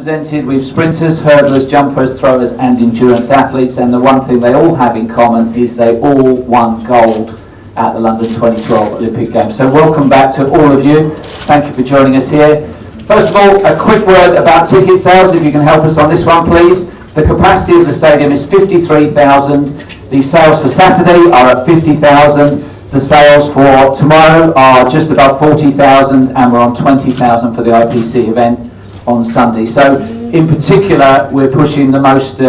represented with sprinters, hurdlers, jumpers, throwers and endurance athletes, and the one thing they all have in common is they all won gold at the London 2012 Olympic Games. So welcome back to all of you. Thank you for joining us here. First of all, a quick word about ticket sales, if you can help us on this one please. The capacity of the stadium is 53,000. The sales for Saturday are at 50,000. The sales for tomorrow are just above 40,000, and we're on 20,000 for the IPC event on Sunday. So in particular, we're pushing the most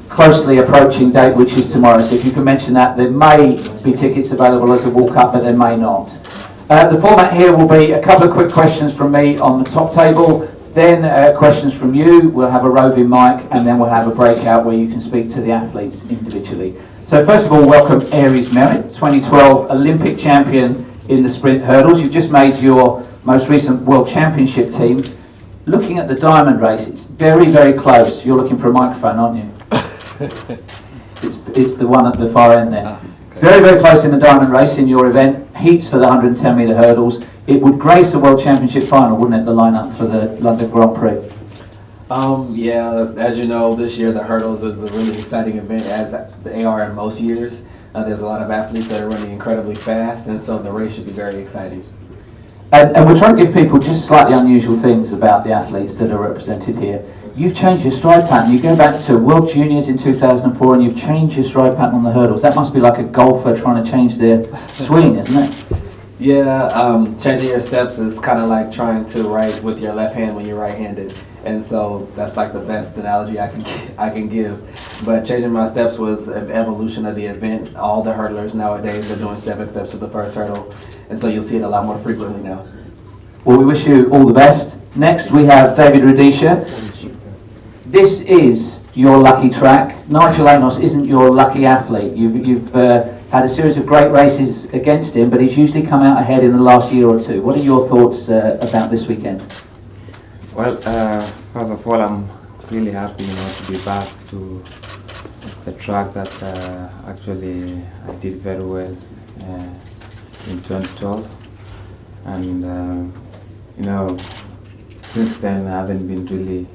closely approaching date, which is tomorrow. So if you can mention that, there may be tickets available as a walk-up, but there may not. The format here will be a couple of quick questions from me on the top table, then questions from you. We'll have a roving mic, and then we'll have a breakout where you can speak to the athletes individually. So first of all, welcome Aries Merritt, 2012 Olympic champion in the sprint hurdles. You've just made your most recent World Championship team. Looking at the diamond race, it's very, very close. You're looking for a microphone, aren't you? It's the one at the far end there. Okay. Very, very close in the diamond race in your event. Heats for the 110 metre hurdles. It would grace a World Championship final, wouldn't it, the lineup for the London Grand Prix? Yeah, as you know, this year the hurdles is a really exciting event, as they are in most years. There's a lot of athletes that are running incredibly fast, and so the race should be very exciting. And we're trying to give people just slightly unusual things about the athletes that are represented here. You've changed your stride pattern. You go back to World Juniors in 2004 and you've changed your stride pattern on the hurdles. That must be like a golfer trying to change their swing, isn't it? Yeah, changing your steps is kind of like trying to write with your left hand when you're right-handed. And so that's like the best analogy I can give. But changing my steps was an evolution of the event. All the hurdlers nowadays are doing 7 steps to the first hurdle. And so you'll see it a lot more frequently now. Well, we wish you all the best. Next we have David Rudisha. This is your lucky track. Nigel Anos isn't your lucky athlete. You've had a series of great races against him, but he's usually come out ahead in the last year or two. What are your thoughts about this weekend? Well, first of all, I'm really happy, to be back to a track that actually I did very well in 2012, and since then I haven't been really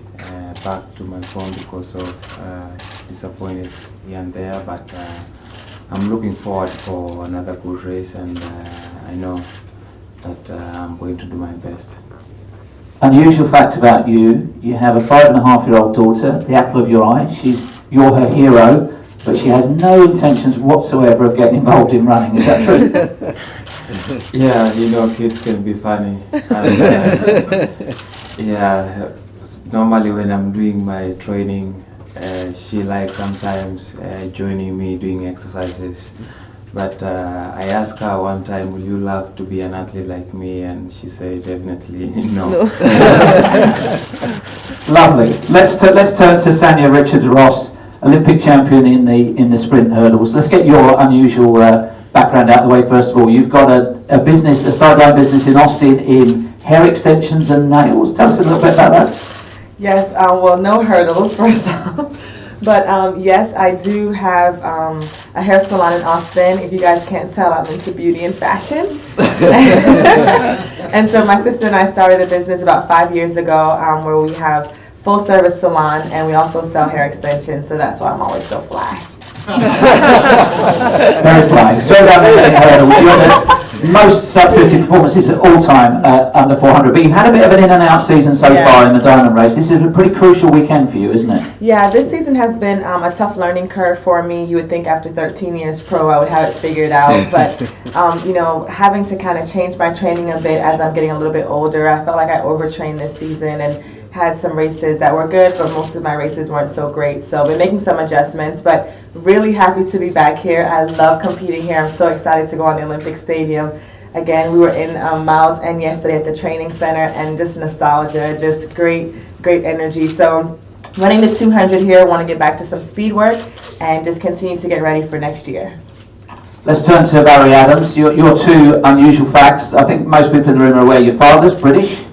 back to my form because of disappointed here and there, but I'm looking forward for another good race, and I know that I'm going to do my best. Unusual fact about you, you have a 5.5-year-old daughter, the apple of your eye. You're her hero, but she has no intentions whatsoever of getting involved in running. Is that true? Yeah, kids can be funny. And, normally when I'm doing my training, she likes sometimes joining me doing exercises. But I asked her one time, will you love to be an athlete like me? And she said, definitely no. Lovely. Let's turn to Sanya Richards-Ross, Olympic champion in the sprint hurdles. Let's get your unusual background out of the way first of all. You've got a sideline business in Austin in hair extensions and nails. Tell us a little bit about that. Yes, no hurdles first off. But yes, I do have a hair salon in Austin. If you guys can't tell, I'm into beauty and fashion. And so my sister and I started a business about 5 years ago where we have full service salon, and we also sell hair extensions, so that's why I'm always so fly. Very fly. So about mentioning hurdles, you're the most sub-50 performances at all time under 400, but you've had a bit of an in and out season so far in the diamond race. This is a pretty crucial weekend for you, isn't it? Yeah, this season has been a tough learning curve for me. You would think after 13 years pro I would have it figured out, but having to kind of change my training a bit as I'm getting a little bit older, I felt like I overtrained this season and had some races that were good, but most of my races weren't so great. So I've been making some adjustments, but really happy to be back here. I love competing here. I'm so excited to go on the Olympic Stadium. Again, we were in Miles End yesterday at the training center, and just nostalgia, just great energy. So running the 200 here, want to get back to some speed work and just continue to get ready for next year. Let's turn to Valerie Adams. Your two unusual facts. I think most people in the room are aware your father's British,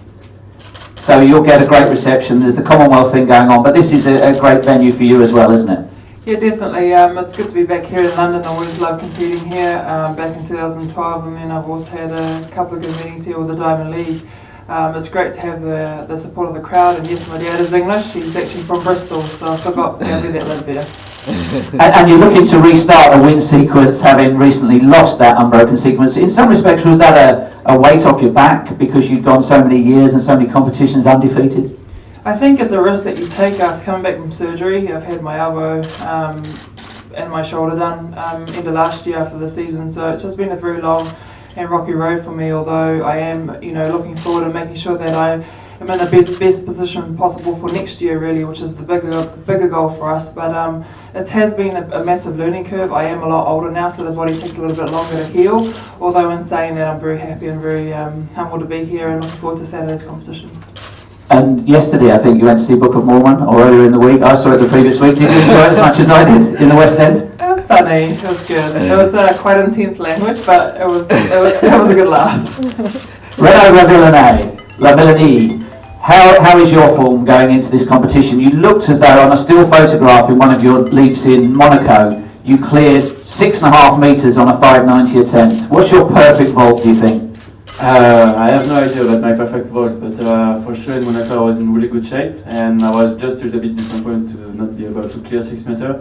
so you'll get a great reception. There's the Commonwealth thing going on, but this is a great venue for you as well, isn't it? Yeah, definitely. It's good to be back here in London. I always loved competing here back in 2012, and then I've also had a couple of good meetings here with the Diamond League. It's great to have the support of the crowd, and yes, my dad is English. He's actually from Bristol, so I've still got that little bit. And you're looking to restart a win sequence, having recently lost that unbroken sequence. In some respects, was that a weight off your back because you'd gone so many years and so many competitions undefeated? I think it's a risk that you take after coming back from surgery. I've had my elbow and my shoulder done end of last year after the season, so it's just been a very long and rocky road for me, although I am looking forward and making sure that I am in the best position possible for next year, really, which is the bigger goal for us. But it has been a massive learning curve. I am a lot older now, so the body takes a little bit longer to heal, although in saying that, I'm very happy and very humbled to be here and looking forward to Saturday's competition. And yesterday, I think you went to see Book of Mormon, or earlier in the week. I saw it the previous week. Did you enjoy it as much as I did in the West End? It was funny. It was good. It was quite intense language, but it was a good laugh. Renaud Lavillenie, how is your form going into this competition? You looked as though on a still photograph in one of your leaps in Monaco, you cleared 6.5 metres on a 590 attempt. What's your perfect vault, do you think? I have no idea about my perfect vault, but for sure in Monaco I was in really good shape, and I was just a little bit disappointed to not be able to clear 6 meters.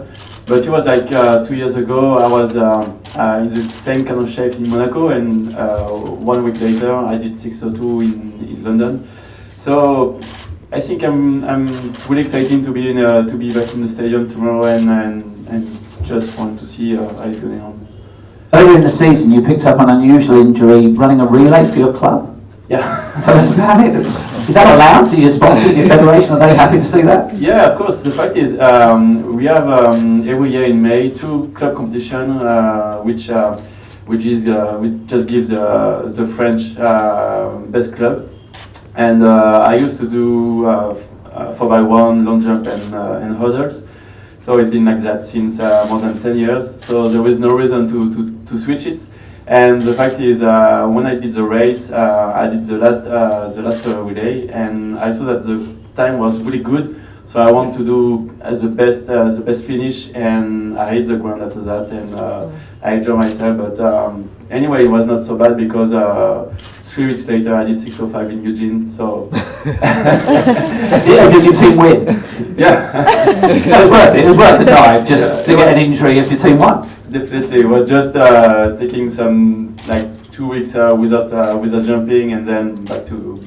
But it was like 2 years ago. I was in the same kind of shape in Monaco, and 1 week later I did 6:02 in London. So I think I'm really excited to be back in the stadium tomorrow, and just want to see how it's going on. Earlier in the season, you picked up an unusual injury running a relay for your club. Yeah. Tell us about it. Is that allowed? Do you sponsor your federation? Are they happy to see that? Yeah, of course. The fact is, we have every year in May 2 club competition, which just gives the French best club. And I used to do 4x1, long jump, and hurdles. So it's been like that since more than 10 years. So there was no reason to switch it. And the fact is, when I did the race, I did the last relay, and I saw that the time was really good. So I want to do the best finish, and I hit the ground after that, and I enjoy myself. But anyway, it was not so bad because 3 weeks later I did 6:05 in Eugene. So yeah, did your team win? Yeah. So it was worth it. It was worth the time just to get an injury if your team won. Definitely, it was just taking some like 2 weeks without jumping, and then back to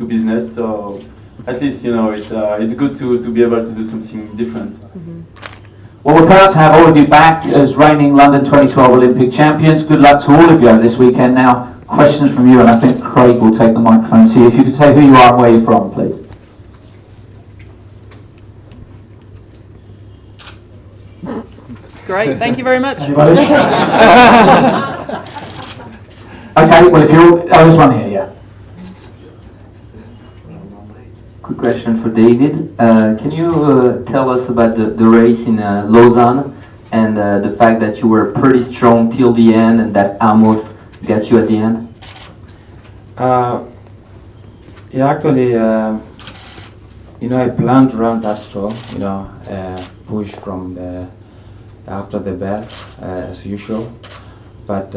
business. So at least it's good to be able to do something different. Mm-hmm. Well, we're proud to have all of you back as reigning London 2012 Olympic champions. Good luck to all of you over this weekend. Now, questions from you, and I think Craig will take the microphone to you. If you could say who you are and where you're from, please. Great, thank you very much. Anybody? Okay, well if you're... Oh, there's one here, yeah. Quick question for David. Can you tell us about the race in Lausanne and the fact that you were pretty strong till the end and that almost gets you at the end? Yeah, actually, I planned to run that strong, push from after the bell as usual. But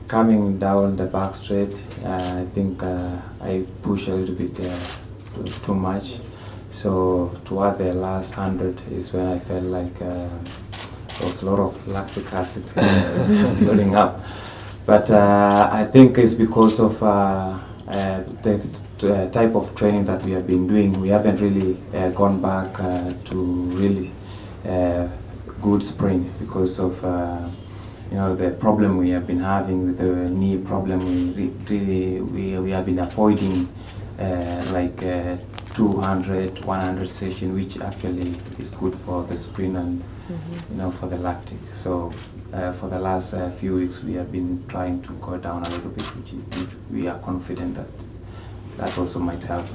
coming down the back straight, I think I pushed a little bit too much. So toward the last 100 is when I felt like there was a lot of lactic acid building up. But I think it's because of the type of training that we have been doing. We haven't really gone back to really good sprint because of the problem we have been having with the knee problem. We have been avoiding 200, 100 session, which actually is good for the sprint and for the lactic. So for the last few weeks we have been trying to go down a little bit, which we are confident that also might help.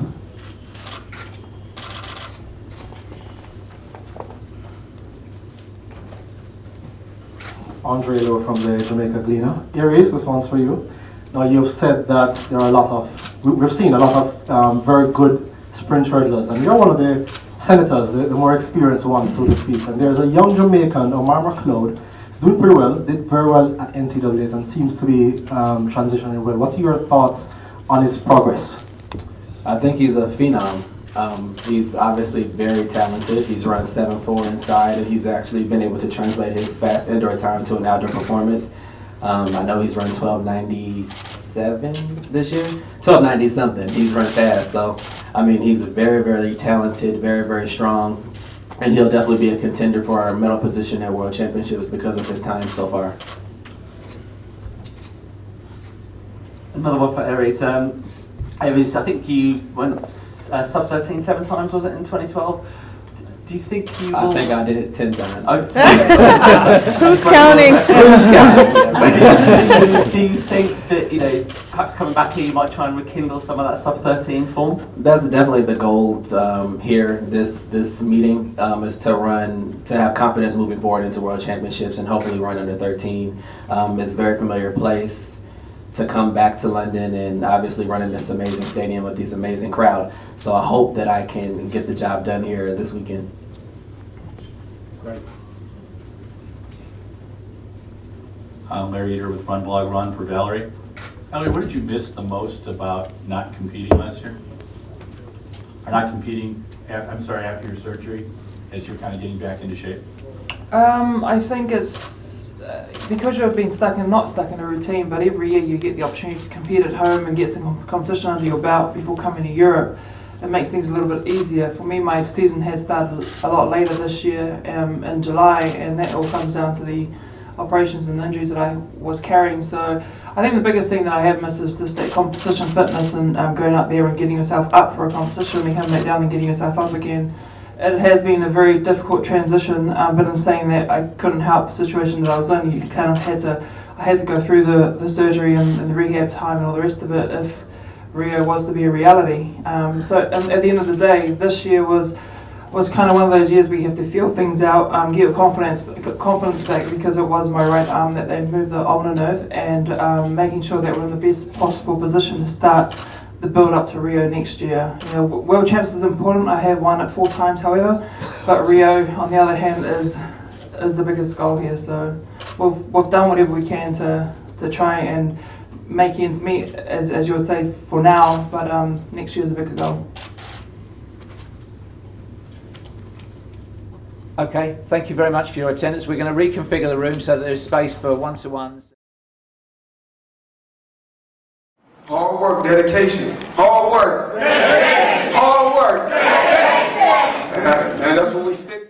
Andre Lowe from the Jamaica Gleaner. Aries, this one's for you. Now you've said that there are we've seen a lot of very good sprint hurdlers, and you're one of the senators, the more experienced ones, so to speak. And there's a young Jamaican, Omar McLeod, who's doing pretty well, did very well at NCAAs and seems to be transitioning well. What are your thoughts on his progress? I think he's a phenom. He's obviously very talented. He's run 7.4 inside, and he's actually been able to translate his fast indoor time to an outdoor performance. I know he's run 12.97 this year, 12.90 something. He's run fast, so I mean he's very, very talented, very, very strong, and he'll definitely be a contender for our medal position at World Championships because of his time so far. Another one for Aries. Aries, I think you went sub 13 7 times, was it, in 2012? Do you think you will... I think I did it 10 times. Oh, Who's counting? do you think that, you know, perhaps coming back here you might try and rekindle some of that sub 13 form? That's definitely the goal here. This meeting is to have confidence moving forward into World Championships and hopefully run under 13. It's a very familiar place to come back to London and obviously run in this amazing stadium with this amazing crowd. So I hope that I can get the job done here this weekend. Great. I'm Larry Eater with Run Blog Run for Valerie. Valerie, what did you miss the most about not competing last year? Or not competing, after your surgery, as you're kind of getting back into shape? I think it's because you've been not stuck in a routine, but every year you get the opportunity to compete at home and get some competition under your belt before coming to Europe. It makes things a little bit easier. For me, my season had started a lot later this year in July, and that all comes down to the operations and injuries that I was carrying. So I think the biggest thing that I have missed is just that competition fitness and going up there and getting yourself up for a competition and coming back down and getting yourself up again. It has been a very difficult transition, but in saying that, I couldn't help the situation that I was in. You kind of had to go through the surgery and the rehab time and all the rest of it if Rio was to be a reality. So at the end of the day, this year was kind of one of those years where you have to feel things out, get your confidence back, because it was my right arm that they moved the ulnar nerve, and making sure that we're in the best possible position to start the build up to Rio next year. You know, World Champs is important. I have won it 4 times, however, but Rio, on the other hand, is the biggest goal here. So we've done whatever we can to try and make ends meet, as you would say, for now. But next year is a bigger goal. Okay, thank you very much for your attendance. We're going to reconfigure the room so that there's space for one-to-ones. Hard work, dedication. Hard work. Dedication. Hard work. Dedication. And that's what we stick